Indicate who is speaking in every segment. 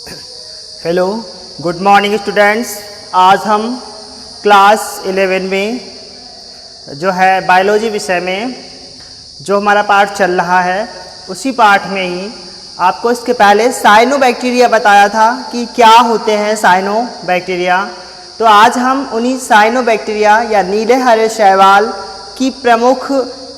Speaker 1: Hello, good morning students. आज हम class 11 में जो है बायोलॉजी विषय में जो हमारा पाठ चल रहा है उसी पाठ में ही आपको इसके पहले साइनोबैक्टीरिया बताया था कि क्या होते हैं साइनोबैक्टीरिया। तो आज हम उन्हीं साइनोबैक्टीरिया या नीले हरे शैवाल की प्रमुख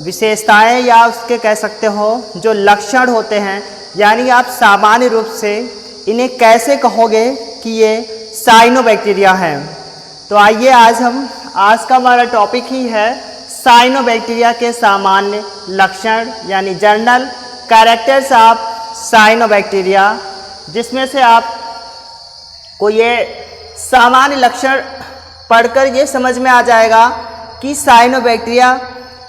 Speaker 1: विशेषताएं या उसके कह सकते हो जो लक्षण होते हैं, यानी आप सामान्य रूप से इन्हें कैसे कहोगे कि ये साइनोबैक्टीरिया हैं। तो आइए आज का हमारा टॉपिक ही है साइनोबैक्टीरिया के सामान्य लक्षण यानी जनरल कैरेक्टर्स ऑफ साइनोबैक्टीरिया, जिसमें से आप को ये सामान्य लक्षण पढ़कर ये समझ में आ जाएगा कि साइनोबैक्टीरिया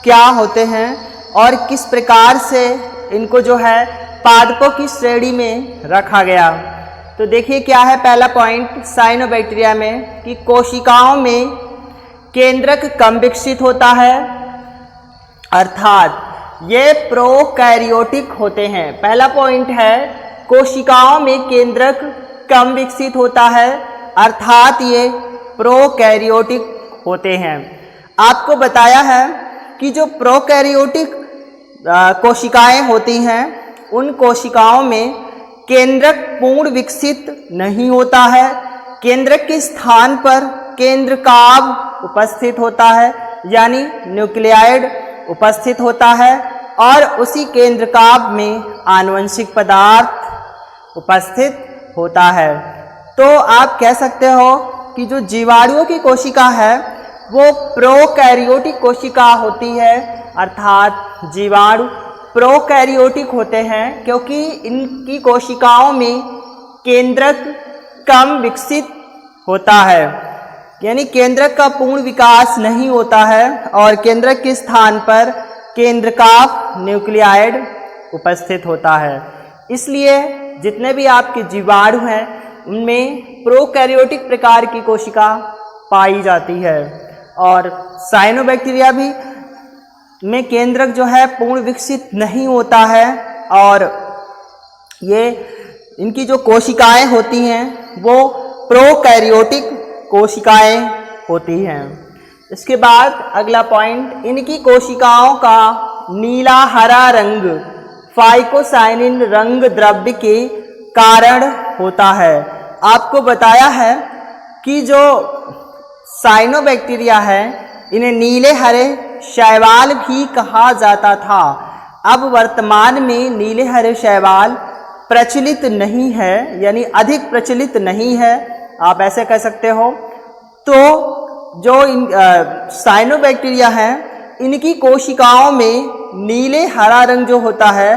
Speaker 1: क्या होते हैं और किस प्रकार से इनको जो है पादपों की श्रेणी में रखा गया। तो देखिए क्या है पहला पॉइंट साइनोबैक्टीरिया में कि कोशिकाओं में केंद्रक कम विकसित होता है, अर्थात ये प्रोकैरियोटिक होते हैं। पहला पॉइंट है कोशिकाओं में केंद्रक कम विकसित होता है, अर्थात ये प्रोकैरियोटिक होते हैं। आपको बताया है कि जो प्रोकैरियोटिक कोशिकाएं होती हैं उन कोशिकाओं में केंद्रक पूर्ण विकसित नहीं होता है। केंद्रक के स्थान पर केंद्रकाभ उपस्थित होता है, यानी न्यूक्लियाइड उपस्थित होता है और उसी केंद्रकाभ में आनुवंशिक पदार्थ उपस्थित होता है। तो आप कह सकते हो कि जो जीवाणुओं की कोशिका है वो प्रोकैरियोटिक कोशिका होती है, अर्थात जीवाणु प्रोकैरियोटिक होते हैं क्योंकि इनकी कोशिकाओं में केंद्रक कम विकसित होता है, यानी केंद्रक का पूर्ण विकास नहीं होता है और केंद्रक के स्थान पर केंद्रकाभ न्यूक्लियाइड उपस्थित होता है। इसलिए जितने भी आपके जीवाणु हैं उनमें प्रोकैरियोटिक प्रकार की कोशिका पाई जाती है और साइनोबैक्टीरिया भी में केंद्रक जो है पूर्ण विकसित नहीं होता है और ये इनकी जो कोशिकाएं होती हैं वो प्रोकैरियोटिक कोशिकाएं होती हैं। इसके बाद अगला पॉइंट, इनकी कोशिकाओं का नीला हरा रंग फाइकोसाइनिन रंग द्रव्य के कारण होता है। आपको बताया है कि जो साइनोबैक्टीरिया है इन्हें नीले हरे शैवाल भी कहा जाता था। अब वर्तमान में नीले हरे शैवाल प्रचलित नहीं है, यानी अधिक प्रचलित नहीं है, आप ऐसे कह सकते हो। तो जो साइनोबैक्टीरिया हैं इनकी कोशिकाओं में नीले हरा रंग जो होता है,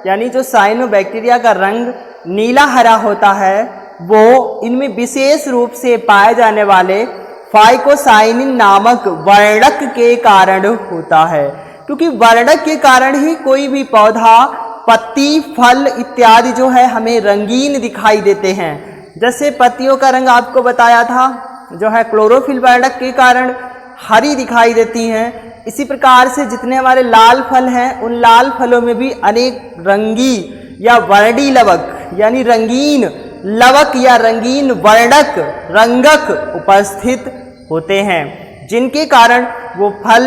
Speaker 1: यानी जो साइनोबैक्टीरिया का रंग नीला हरा होता है वो इनमें विशेष रूप से पाए जाने वाले फाइकोसाइनिन नामक वर्णक के कारण होता है, क्योंकि वर्णक के कारण ही कोई भी पौधा, पत्ती, फल इत्यादि जो है हमें रंगीन दिखाई देते हैं। जैसे पत्तियों का रंग आपको बताया था जो है क्लोरोफिल वर्णक के कारण हरी दिखाई देती हैं, इसी प्रकार से जितने हमारे लाल फल हैं उन लाल फलों में भी अनेक रंगी या वर्णी लवक यानी रंगीन लवक या रंगीन वर्णक रंगक उपस्थित होते हैं, जिनके कारण वो फल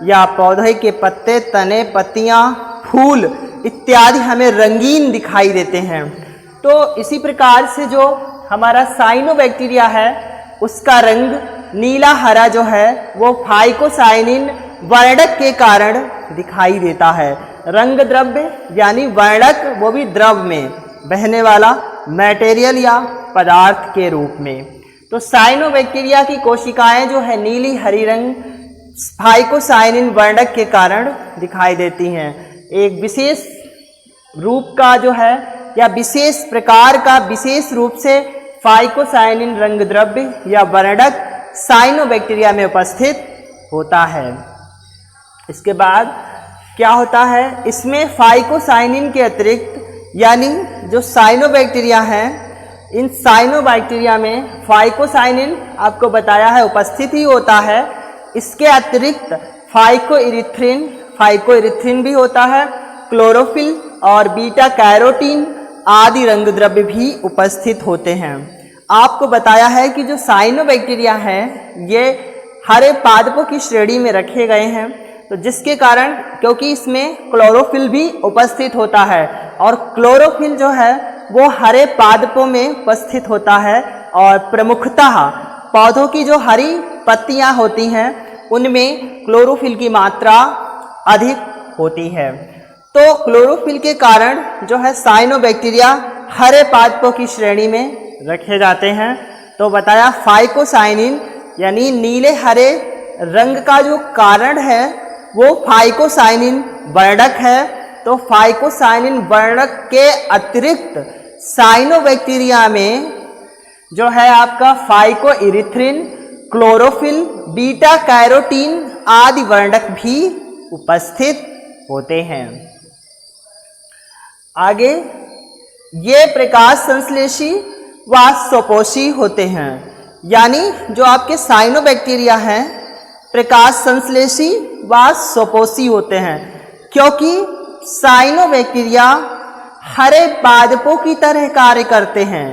Speaker 1: या पौधे के पत्ते, तने, पत्तियां, फूल इत्यादि हमें रंगीन दिखाई देते हैं। तो इसी प्रकार से जो हमारा साइनोबैक्टीरिया है उसका रंग नीला हरा जो है वो फाइकोसाइनिन वर्णक के कारण दिखाई देता है। रंग द्रव्य यानी वर्णक, वो भी द्रव में बहने वाला मटेरियल या पदार्थ के रूप में। तो साइनोबैक्टीरिया की कोशिकाएं जो है नीली हरी रंग फाइकोसाइनिन वर्णक के कारण दिखाई देती हैं। एक विशेष रूप का जो है या विशेष प्रकार का विशेष रूप से फाइकोसाइनिन रंग द्रव्य या वर्णक साइनोबैक्टीरिया में उपस्थित होता है। इसके बाद क्या होता है, इसमें फाइकोसाइनिन के अतिरिक्त यानी जो साइनोबैक्टीरिया हैं इन साइनोबैक्टीरिया में फाइकोसाइनिन आपको बताया है उपस्थित ही होता है। इसके अतिरिक्त फाइकोइरिथ्रिन भी होता है, क्लोरोफिल और बीटा कैरोटीन आदि रंग द्रव्य भी उपस्थित होते हैं। आपको बताया है कि जो साइनोबैक्टीरिया है ये हरे पादपों की श्रेणी में रखे गए हैं, तो जिसके कारण क्योंकि इसमें क्लोरोफिल भी उपस्थित होता है और क्लोरोफिल जो है वो हरे पादपों में उपस्थित होता है और प्रमुखतः पौधों की जो हरी पत्तियां होती हैं उनमें क्लोरोफिल की मात्रा अधिक होती है। तो क्लोरोफिल के कारण जो है साइनोबैक्टीरिया हरे पादपों की श्रेणी में रखे जाते हैं। तो बताया फाइकोसाइनिन यानी नीले हरे रंग का जो कारण है वो फाइकोसाइनिन वर्णक है। तो फाइकोसाइनिन वर्णक के अतिरिक्त साइनोबैक्टीरिया में जो है आपका फाइकोइरिथ्रिन, क्लोरोफिल, बीटा कैरोटीन आदि वर्णक भी उपस्थित होते हैं। आगे ये प्रकाश संश्लेषी व स्वपोषी होते हैं, यानी जो आपके साइनोबैक्टीरिया हैं प्रकाश संश्लेषी व स्वपोषी होते हैं, क्योंकि साइनोबैक्टीरिया हरे पादपों की तरह कार्य करते हैं।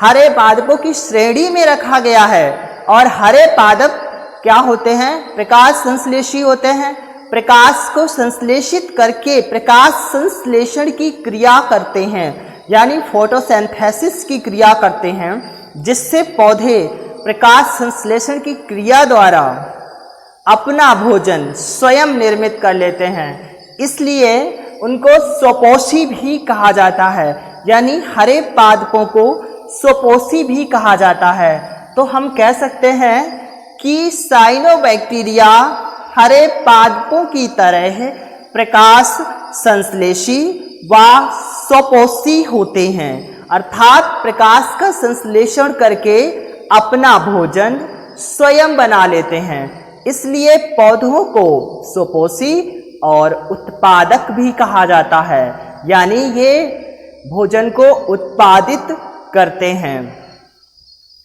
Speaker 1: हरे पादपों की श्रेणी में रखा गया है और हरे पादप क्या होते हैं? प्रकाश संश्लेषी होते हैं। प्रकाश को संश्लेषित करके प्रकाश संश्लेषण की क्रिया करते हैं, यानी फोटोसिंथेसिस की क्रिया करते हैं, जिससे पौधे प्रकाश संश्लेषण की क्रिया द्वारा अपना भोजन स्वयं निर्मित कर लेते हैं। इसलिए उनको स्वपोषी भी कहा जाता है, यानी हरे पादपों को स्वपोषी भी कहा जाता है। तो हम कह सकते हैं कि साइनोबैक्टीरिया हरे पादपों की तरह प्रकाश संश्लेषी व स्वपोषी होते हैं, अर्थात प्रकाश का संश्लेषण करके अपना भोजन स्वयं बना लेते हैं। इसलिए पौधों को स्वपोषी और उत्पादक भी कहा जाता है, यानी ये भोजन को उत्पादित करते हैं।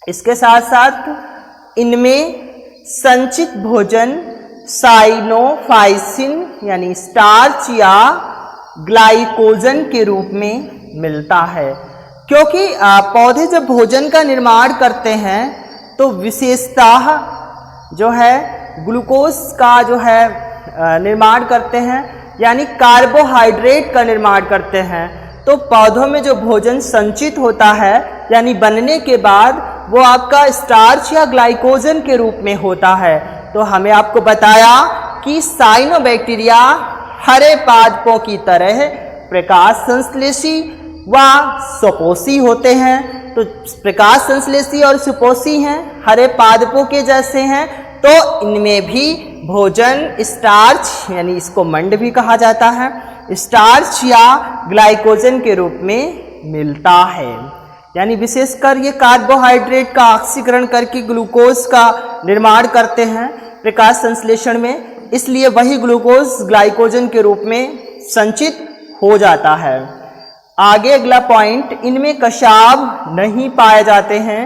Speaker 1: इसके साथ साथ इनमें संचित भोजन साइनोफाइसिन यानी स्टार्च या ग्लाइकोजन के रूप में मिलता है, क्योंकि पौधे जब भोजन का निर्माण करते हैं तो विशेषतः जो है ग्लूकोज का जो है निर्माण करते हैं, यानी कार्बोहाइड्रेट का निर्माण करते हैं। तो पौधों में जो भोजन संचित होता है यानी बनने के बाद वो आपका स्टार्च या ग्लाइकोजन के रूप में होता है। तो हमें आपको बताया कि साइनोबैक्टीरिया हरे पादपों की तरह प्रकाश संश्लेषी व स्वपोषी होते हैं। तो प्रकाश संश्लेषी और स्वपोषी हैं, हरे पादपों के जैसे हैं। तो इनमें भी भोजन स्टार्च यानी इसको मंड भी कहा जाता है, स्टार्च या ग्लाइकोजन के रूप में मिलता है, यानी विशेषकर ये कार्बोहाइड्रेट का ऑक्सीकरण करके ग्लूकोज का निर्माण करते हैं प्रकाश संश्लेषण में, इसलिए वही ग्लूकोज ग्लाइकोजन के रूप में संचित हो जाता है। आगे अगला पॉइंट, इनमें कशाभ नहीं पाए जाते हैं,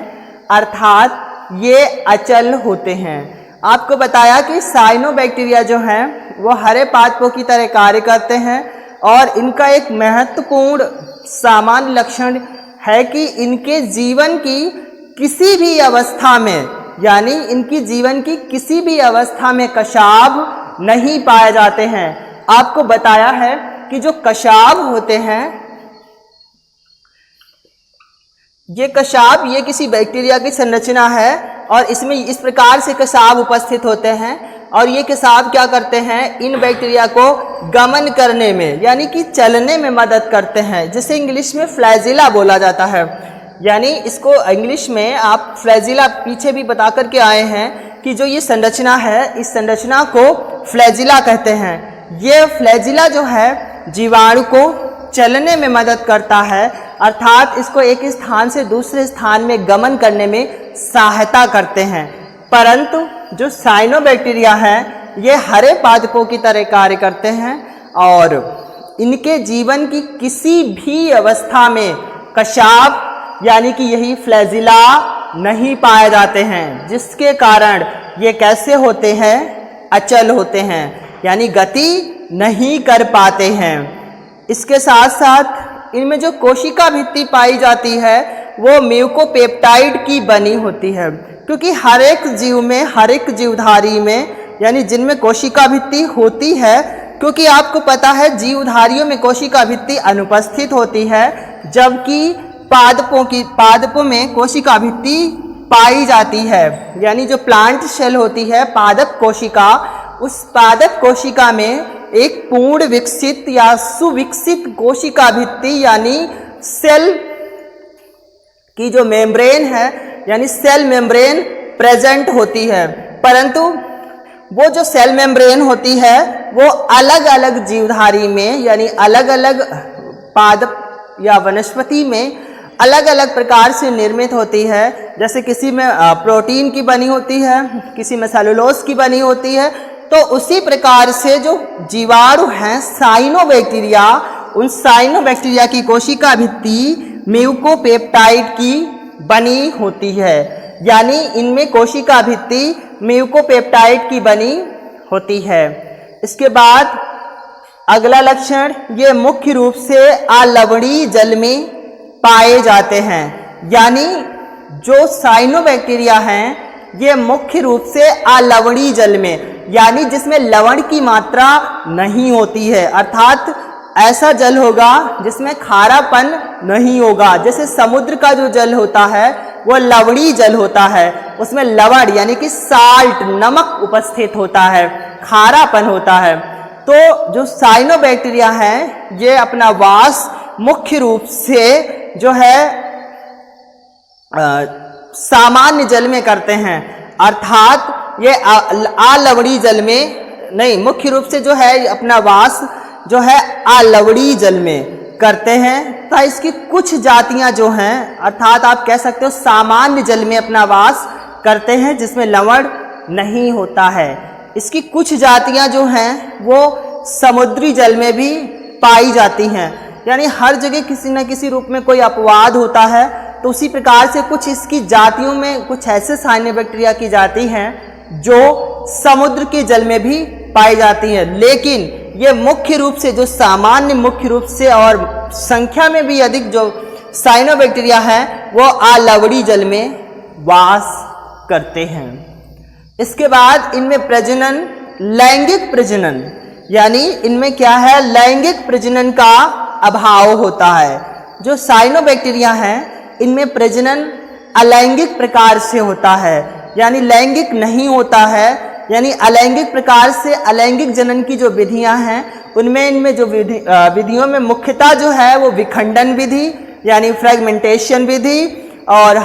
Speaker 1: अर्थात ये अचल होते हैं। आपको बताया कि साइनोबैक्टीरिया जो हैं वो हरे पादपों की तरह कार्य करते हैं और इनका एक महत्वपूर्ण सामान्य लक्षण है कि इनके जीवन की किसी भी अवस्था में, यानी इनकी जीवन की किसी भी अवस्था में कशाभ नहीं पाए जाते हैं। आपको बताया है कि जो कशाभ होते हैं ये कशाभ ये किसी बैक्टीरिया की संरचना है और इसमें इस प्रकार से कशाभ उपस्थित होते हैं और ये कशाभ क्या करते हैं, इन बैक्टीरिया को गमन करने में यानी कि चलने में मदद करते हैं, जिसे इंग्लिश में फ्लैजिला बोला जाता है। यानी इसको इंग्लिश में आप फ्लैजिला पीछे भी बता करके आए हैं कि जो ये संरचना है इस संरचना को फ्लैजिला कहते हैं। ये फ्लैजिला जो है जीवाणु को चलने में मदद करता है, अर्थात इसको एक स्थान से दूसरे स्थान में गमन करने में सहायता करते हैं। परंतु जो साइनोबैक्टीरिया हैं ये हरे पादपों की तरह कार्य करते हैं और इनके जीवन की किसी भी अवस्था में कशाभ यानी कि यही फ्लैजिला नहीं पाए जाते हैं, जिसके कारण ये कैसे होते हैं, अचल होते हैं, यानी गति नहीं कर पाते हैं। इसके साथ साथ इनमें जो कोशिका भित्ति पाई जाती है वो म्यूकोपेप्टाइड की बनी होती है, क्योंकि हर एक जीव में, हर एक जीवधारी में, यानी जिनमें कोशिका भित्ति होती है, क्योंकि आपको पता है जीवधारियों में कोशिका भित्ति अनुपस्थित होती है, जबकि पादपों में कोशिका भित्ति पाई जाती है। यानी जो प्लांट सेल होती है पादप कोशिका, उस पादप कोशिका में एक पूर्ण विकसित या सुविकसित कोशिका भित्ति यानी सेल की जो मेम्ब्रेन है, यानी सेल मेम्ब्रेन प्रेजेंट होती है। परंतु वो जो सेल मेम्ब्रेन होती है वो अलग अलग जीवधारी में, यानी अलग अलग पादप या वनस्पति में अलग अलग प्रकार से निर्मित होती है। जैसे किसी में प्रोटीन की बनी होती है, किसी में सेलुलोज की बनी होती है। तो उसी प्रकार से जो जीवाणु हैं साइनोबैक्टीरिया, उन साइनोबैक्टीरिया की कोशिका भित्ति म्यूकोपेप्टाइड की बनी होती है, यानी इनमें कोशिका भित्ति म्यूकोपेप्टाइड की बनी होती है। इसके बाद अगला लक्षण, ये मुख्य रूप से अलवणीय जल में पाए जाते हैं। यानी जो साइनोबैक्टीरिया हैं ये मुख्य रूप से अलवणीय जल में, यानी जिसमें लवण की मात्रा नहीं होती है, अर्थात ऐसा जल होगा जिसमें खारापन नहीं होगा। जैसे समुद्र का जो जल होता है वो लवणीय जल होता है, उसमें लवण यानी कि साल्ट, नमक उपस्थित होता है, खारापन होता है। तो जो साइनोबैक्टीरिया हैं ये अपना वास मुख्य रूप से जो है सामान्य जल में करते हैं, अर्थात ये अलवणीय जल में नहीं, मुख्य रूप से जो है अपना वास जो है अलवणीय जल में करते हैं। तो इसकी कुछ जातियां जो हैं, अर्थात आप कह सकते हो सामान्य जल में अपना वास करते हैं जिसमें लवण नहीं होता है। इसकी कुछ जातियां जो हैं वो समुद्री जल में भी पाई जाती हैं, यानी हर जगह किसी न किसी रूप में कोई अपवाद होता है। तो उसी प्रकार से कुछ इसकी जातियों में कुछ ऐसे साइनोबैक्टीरिया की जाति हैं जो समुद्र के जल में भी पाई जाती हैं, लेकिन ये मुख्य रूप से जो सामान्य मुख्य रूप से और संख्या में भी अधिक जो साइनोबैक्टीरिया हैं वो अलवणीय जल में वास करते हैं। इसके बाद इनमें प्रजनन, लैंगिक प्रजनन, यानी इनमें क्या है, लैंगिक प्रजनन का अभाव होता है। जो साइनोबैक्टीरिया हैं इनमें प्रजनन अलैंगिक प्रकार से होता है, यानी लैंगिक नहीं होता है। यानी अलैंगिक प्रकार से अलैंगिक जनन की जो विधियां हैं उनमें इनमें जो विधियों में मुख्यतः जो है वो विखंडन विधि यानी फ्रेगमेंटेशन विधि और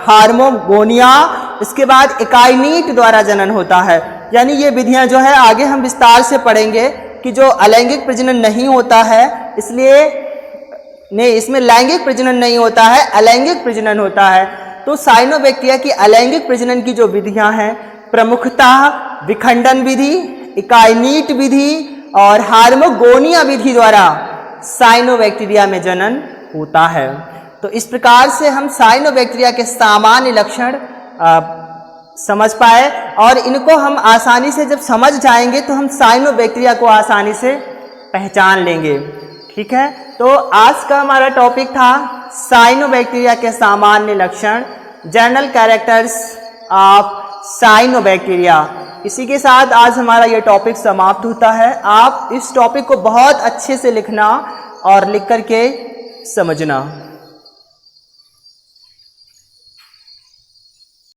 Speaker 1: हार्मोगोनिया, इसके बाद इकाइनीट द्वारा जनन होता है। यानी ये विधियां जो है आगे हम विस्तार से पढ़ेंगे कि जो अलैंगिक प्रजनन नहीं होता है, इसलिए नहीं, इसमें लैंगिक प्रजनन नहीं होता है, अलैंगिक प्रजनन होता है। तो साइनोबैक्टीरिया की अलैंगिक प्रजनन की जो विधियां हैं प्रमुखतः विखंडन विधि, इकाइनीट विधि और हार्मोगोनिया विधि द्वारा साइनोबैक्टीरिया में जनन होता है। तो इस प्रकार से हम साइनोबैक्टीरिया के सामान्य लक्षण समझ पाए, और इनको हम आसानी से जब समझ जाएंगे तो हम साइनोबैक्टीरिया को आसानी से पहचान लेंगे। ठीक है, तो आज का हमारा टॉपिक था साइनोबैक्टीरिया के सामान्य लक्षण, जनरल कैरेक्टर्स ऑफ साइनोबैक्टीरिया। इसी के साथ आज हमारा ये टॉपिक समाप्त होता है। आप इस टॉपिक को बहुत अच्छे से लिखना और लिख करके समझना।